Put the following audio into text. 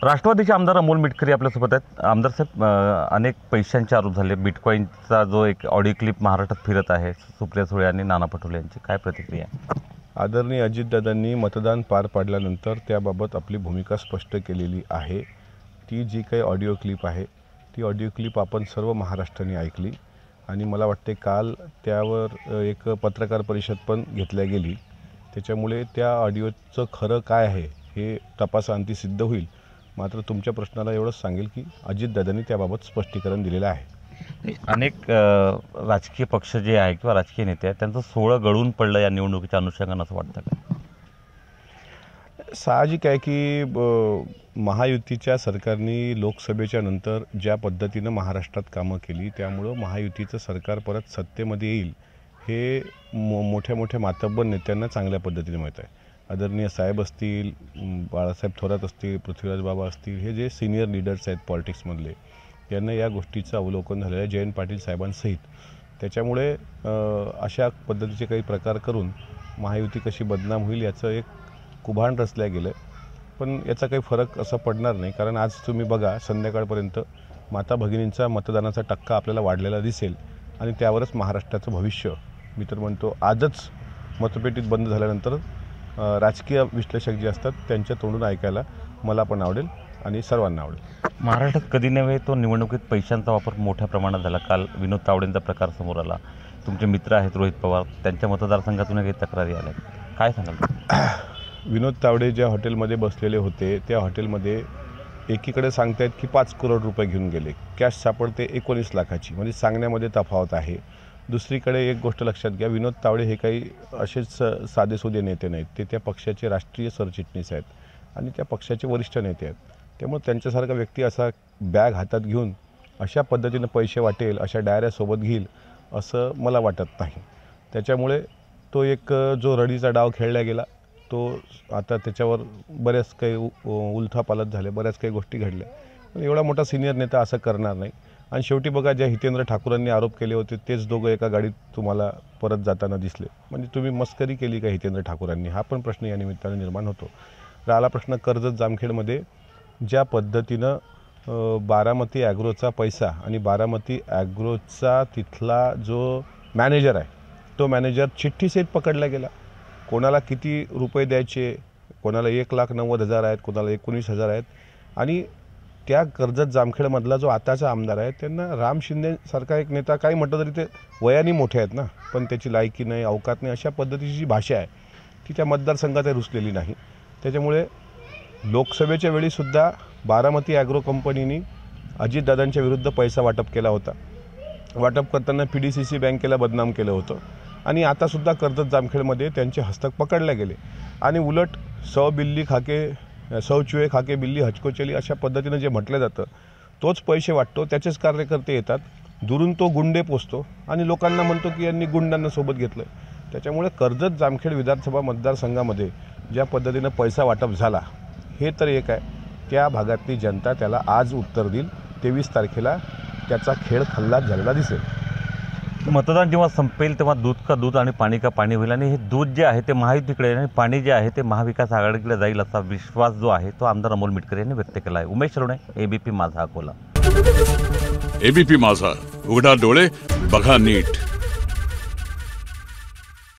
राष्ट्रवादीचे आमदार अमोल मिटकरी आपल्यासोबत आहेत। आमदार साहेब, अनेक पैशांचे आरोप झाले। बिटकॉईनचा जो एक ऑडिओ क्लिप महाराष्ट्रात फिरत आहे, सुप्रिया सुळे आणि नाना पटोले यांची काय प्रतिक्रिया आहे? आदरणीय अजितदादांनी मतदान पार पाडल्यानंतर त्याबाबत आपली भूमिका स्पष्ट केलेली आहे। ती जी काही ऑडिओ क्लिप आहे ती ऑडिओ क्लिप आपण सर्व महाराष्ट्राने ऐकली आणि मला वाटते काल त्यावर एक पत्रकार परिषद पण घेतल्या गेली। त्याच्यामुळे त्या ऑडिओचं खरं काय आहे हे तपासाअंती सिद्ध होईल। मात्र तुमच्या प्रश्नाला एवढंच सांगेल की अजितदादांनी त्याबाबत स्पष्टीकरण दिलेलं आहे। अनेक राजकीय पक्ष जे आहे किंवा राजकीय नेते आहेत त्यांचं सोळं गळून पडलं या निवडणुकीच्या अनुषंगानं असं वाटतं का? साहजिक आहे की महायुतीच्या सरकारने लोकसभेच्या नंतर ज्या पद्धतीनं महाराष्ट्रात कामं केली त्यामुळं महायुतीचं सरकार परत सत्तेमध्ये येईल हे मोठ्या मोठ्या मातब्बर नेत्यांना चांगल्या पद्धतीने माहीत आहे। आदरणीय साहेब असतील, बाळासाहेब थोरात असतील, पृथ्वीराज बाबा असतील, हे जे सिनियर लीडर्स आहेत पॉलिटिक्समधले, यांना या गोष्टीचं अवलोकन झालेलं आहे, जयंत पाटील साहेबांसहित। त्याच्यामुळे अशा पद्धतीचे काही प्रकार करून महायुती कशी बदनाम होईल याचं एक कुभाण रचल्या गेलं। पण याचा काही फरक असा पडणार नाही, कारण आज तुम्ही बघा संध्याकाळपर्यंत माता भगिनींचा मतदानाचा टक्का आपल्याला वाढलेला दिसेल आणि त्यावरच महाराष्ट्राचं भविष्य, मी तर म्हणतो आजच मतपेटीत बंद झाल्यानंतर राजकीय विश्लेषक जे असतात त्यांच्या तोंडून ऐकायला मला पण आवडेल आणि सर्वांना आवडेल। महाराष्ट्रात कधी नव्हे तो निवडणुकीत पैशांचा वापर मोठ्या प्रमाणात झाला। काल विनोद तावडेंचा प्रकार समोर आला। तुमचे मित्र आहेत रोहित पवार, त्यांच्या मतदारसंघातून काही तक्रारी आल्या, काय सांगाल? विनोद तावडे ज्या हॉटेलमध्ये बसलेले होते त्या हॉटेलमध्ये एकीकडे सांगतायत की 5 करोड रुपये घेऊन गेले, कॅश सापडते 19 लाखाची, म्हणजे सांगण्यामध्ये तफावत आहे। दुसरीकडे एक गोष्ट लक्षात घ्या, विनोद तावडे हे काही असेच साधेसुधे नेते नाहीत, ते त्या पक्षाचे राष्ट्रीय सरचिटणीस आहेत आणि त्या पक्षाचे वरिष्ठ नेते आहेत। त्यामुळे त्यांच्यासारखा व्यक्ती असा बॅग हातात घेऊन अशा पद्धतीनं पैसे वाटेल, अशा डायऱ्यासोबत घेईल असं मला वाटत नाही। त्याच्यामुळे तो एक जो रडीचा डाव खेळला गेला तो आता त्याच्यावर बऱ्याच काही उलथापालथ झाले, बऱ्याच काही गोष्टी घडल्या। पण एवढा मोठा सिनियर नेता असं करणार नाही। आणि शेवटी बघा, ज्या हितेंद्र ठाकूरांनी आरोप केले होते तेच दोघं एका गाडीत तुम्हाला परत जाताना दिसले, म्हणजे तुम्ही मस्करी केली का हितेंद्र ठाकूरांनी, हा पण प्रश्न या निमित्ताने निर्माण होतो। राहिला प्रश्न कर्जत जामखेडमध्ये ज्या पद्धतीनं बारामती ॲग्रोचा पैसा आणि बारामती ॲग्रोचा तिथला जो मॅनेजर आहे तो मॅनेजर चिठ्ठीसहित पकडला गेला। कोणाला किती रुपये द्यायचे, कोणाला 1,90,000 आहेत, कोणाला 19,000 आहेत। आणि त्या कर्जत जामखेडमधला जो आताचा आमदार आहे त्यांना राम शिंदेसारखा एक नेता, काही म्हटलं तरी ते वयाने मोठे आहेत ना, पण त्याची लायकी नाही, अवकात नाही, अशा पद्धतीची जी भाषा आहे ती त्या मतदारसंघात रुजलेली नाही। त्याच्यामुळे लोकसभेच्या वेळीसुद्धा बारामती ॲग्रो कंपनीने अजितदादांच्या विरुद्ध पैसा वाटप केला होता। वाटप करताना PDCC बँकेला बदनाम केलं होतं आणि आतासुद्धा कर्जत जामखेडमध्ये त्यांचे हस्तक पकडले गेले। आणि उलट सौ चुहे खाके बिल्ली हचको चली अशा पद्धतीनं जे म्हटलं जातं तोच पैसे वाटतो, त्याचेच कार्यकर्ते येतात, दुरून तो गुंडे पोचतो आणि लोकांना म्हणतो की यांनी गुंडांना सोबत घेतलं। त्याच्यामुळे कर्जत जामखेड विधानसभा मतदारसंघामध्ये ज्या पद्धतीनं पैसा वाटप झाला हे तर एक आहे, त्या भागातली जनता त्याला आज उत्तर देईल। 23 तारखेला त्याचा खेळ खल्लास झालेला दिसेल। मतदान जेव्हा संपेल तेव्हा दूध का दूध आणि पाणी का पाणी होईल आणि हे दूध जे आहे ते महायुतीकडे आणि पाणी जे आहे ते महाविकास आघाडीकडे जाईल असा विश्वास जो आहे तो आमदार अमोल मिटकरी यांनी व्यक्त केला आहे। उमेश सलोणे, ABP माझा अकोला। ABP माझा, उघडा डोळे बघा नीट।